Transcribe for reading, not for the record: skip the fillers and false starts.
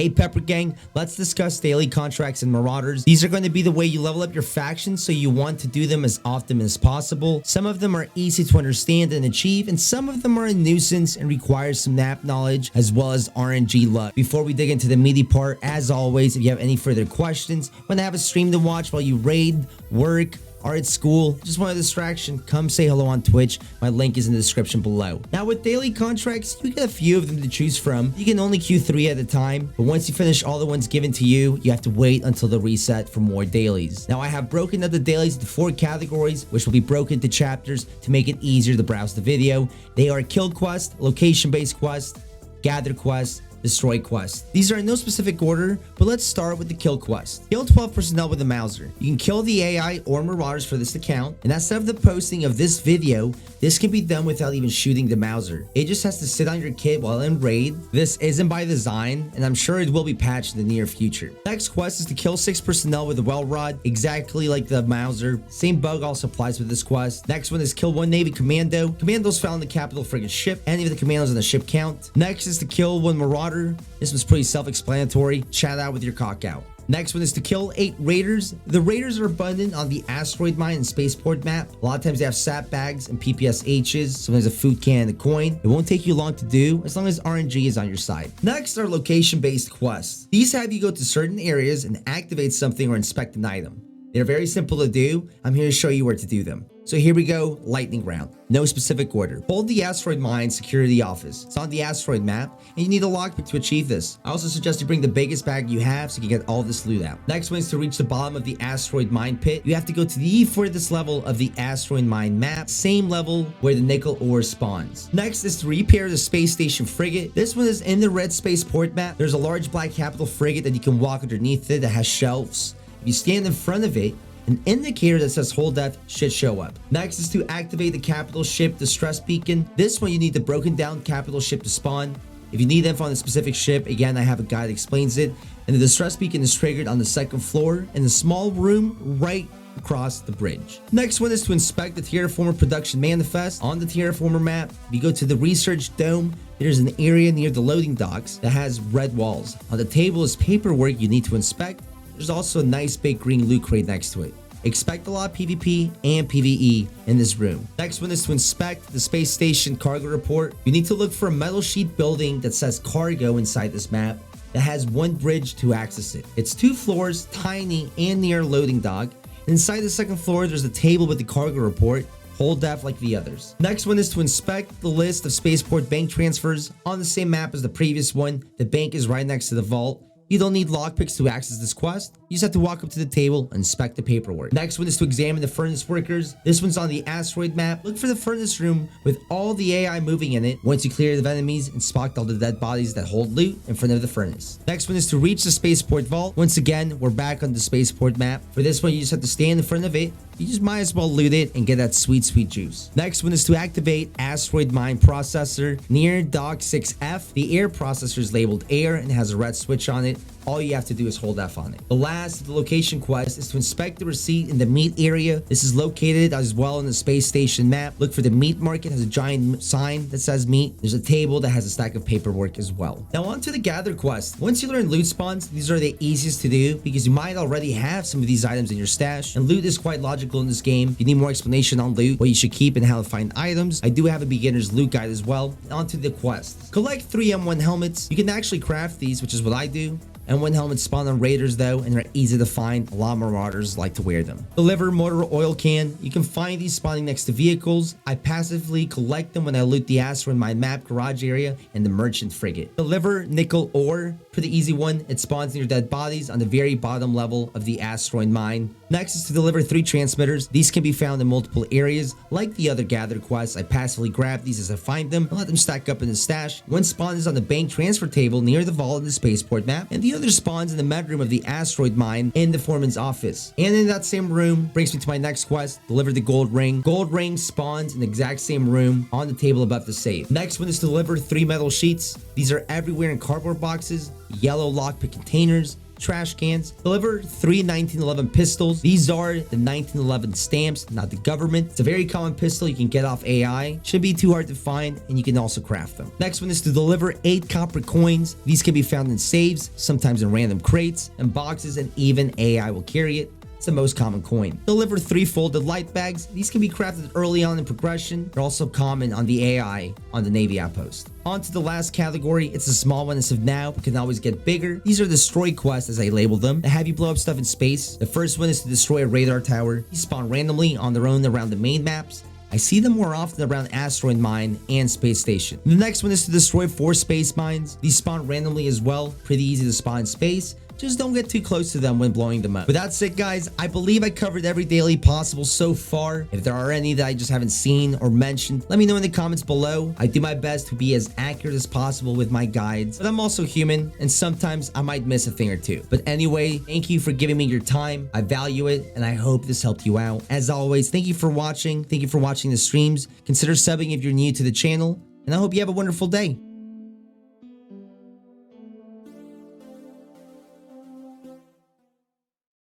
Hey Pepper Gang, let's discuss daily contracts and Marauders. These are going to be the way you level up your factions, so you want to do them as often as possible. Some of them are easy to understand and achieve, and some of them are a nuisance and require some map knowledge as well as RNG luck. Before we dig into the meaty part, as always, if you have any further questions, want to have a stream to watch while you raid, work, are at school, just want a distraction, come say hello on Twitch. My link is in the description below. Now with daily contracts, you get a few of them to choose from. You can only queue 3 at a time, but once you finish all the ones given to you, you have to wait until the reset for more dailies. Now I have broken up the dailies into 4 categories, which will be broken into chapters to make it easier to browse the video. They are kill quest, location-based quest, gather quest, destroy quest. These are in no specific order, but let's start with the kill quest. Kill 12 personnel with a Mauser. You can kill the AI or Marauders for this account, and as of the posting of this video, this can be done without even shooting the Mauser. It just has to sit on your kit while in raid. This isn't by design, and I'm sure it will be patched in the near future. Next quest is to kill 6 personnel with a well rod, exactly like the Mauser. Same bug also applies with this quest. Next one is kill 1 Navy commando. Commandos found in the capital frigate ship. Any of the commandos on the ship count. Next is to kill 1 Marauder. This was pretty self-explanatory. Chat out with your cock out. Next one is to kill 8 Raiders. The Raiders are abundant on the asteroid mine and spaceport map. A lot of times they have sap bags and PPSHs. Sometimes a food can and a coin. It won't take you long to do as long as RNG is on your side. Next are location-based quests. These have you go to certain areas and activate something or inspect an item. They're very simple to do. I'm here to show you where to do them. So here we go, lightning round. No specific order. Hold the asteroid mine, secure the office. It's on the asteroid map, and you need a lockpick to achieve this. I also suggest you bring the biggest bag you have so you can get all this loot out. Next one is to reach the bottom of the asteroid mine pit. You have to go to the furthest level of the asteroid mine map, same level where the nickel ore spawns. Next is to repair the space station frigate. This one is in the red spaceport map. There's a large black capital frigate that you can walk underneath it that has shelves. If you stand in front of it, an indicator that says hold F should show up. Next is to activate the capital ship distress beacon. This one you need the broken down capital ship to spawn. If you need info on a specific ship, again, I have a guide that explains it. And the distress beacon is triggered on the 2nd floor in a small room right across the bridge. Next one is to inspect the terraformer production manifest. On the terraformer map, if you go to the research dome, there's an area near the loading docks that has red walls. On the table is paperwork you need to inspect. There's also a nice big green loot crate next to it. Expect a lot of PvP and PvE in this room. Next one is to inspect the space station cargo report. You need to look for a metal sheet building that says cargo inside this map that has 1 bridge to access it. It's 2 floors, tiny and near a loading dock. Inside the 2nd floor, there's a table with the cargo report. Hold F like the others. Next one is to inspect the list of spaceport bank transfers on the same map as the previous one. The bank is right next to the vault. You don't need lockpicks to access this quest. You just have to walk up to the table and inspect the paperwork. Next one is to examine the furnace workers. This one's on the asteroid map. Look for the furnace room with all the AI moving in it. Once you clear the enemies, inspect all the dead bodies that hold loot in front of the furnace. Next one is to reach the spaceport vault. Once again, we're back on the spaceport map. For this one, you just have to stand in front of it. You just might as well loot it and get that sweet, sweet juice. Next one is to activate asteroid mine processor near dock 6F. The air processor is labeled air and has a red switch on it. All you have to do is hold F on it. The last of the location quest is to inspect the receipt in the meat area. This is located as well in the space station map. Look for the meat market. It has a giant sign that says meat. There's a table that has a stack of paperwork as well. Now on to the gather quest. Once you learn loot spawns, these are the easiest to do because you might already have some of these items in your stash, and loot is quite logical in this game. If you need more explanation on loot, what you should keep and how to find items, I do have a beginner's loot guide as well. On to the quest. Collect 3 M1 helmets. You can actually craft these, which is what I do. M1 helmets spawn on Raiders though, and they're easy to find. A lot of Marauders like to wear them. Deliver motor oil can. You can find these spawning next to vehicles. I passively collect them when I loot the asteroid mine map garage area and the merchant frigate. Deliver nickel ore. Pretty easy one. It spawns near dead bodies on the very bottom level of the asteroid mine. Next is to deliver 3 transmitters. These can be found in multiple areas. Like the other gather quests, I passively grab these as I find them and let them stack up in the stash. One spawn is on the bank transfer table near the vault in the spaceport map, and the other spawns in the med room of the asteroid mine in the foreman's office. And in that same room brings me to my next quest, deliver the gold ring. Gold ring spawns in the exact same room on the table above the safe. Next one is to deliver 3 metal sheets. These are everywhere in cardboard boxes, yellow lockpick containers, trash cans. Deliver 3 1911 pistols. These are the 1911 stamps, not the government. It's a very common pistol you can get off AI. Shouldn't be too hard to find, and you can also craft them. Next one is to deliver 8 copper coins. These can be found in safes, sometimes in random crates and boxes, and even AI will carry it. It's the most common coin. Deliver 3 folded light bags. These can be crafted early on in progression. They're also common on the AI on the Navy outpost. On to the last category. It's a small one as of now, but can always get bigger. These are destroy quests, as I label them, that have you blow up stuff in space. The first one is to destroy a radar tower. These spawn randomly on their own around the main maps. I see them more often around Asteroid Mine and Space Station. The next one is to destroy 4 space mines. These spawn randomly as well. Pretty easy to spawn in space. Just don't get too close to them when blowing them up. But that's it, guys. I believe I covered every daily possible so far. If there are any that I just haven't seen or mentioned, let me know in the comments below. I do my best to be as accurate as possible with my guides, but I'm also human, and sometimes I might miss a thing or two. But anyway, thank you for giving me your time. I value it, and I hope this helped you out. As always, thank you for watching. Thank you for watching the streams. Consider subbing if you're new to the channel, and I hope you have a wonderful day.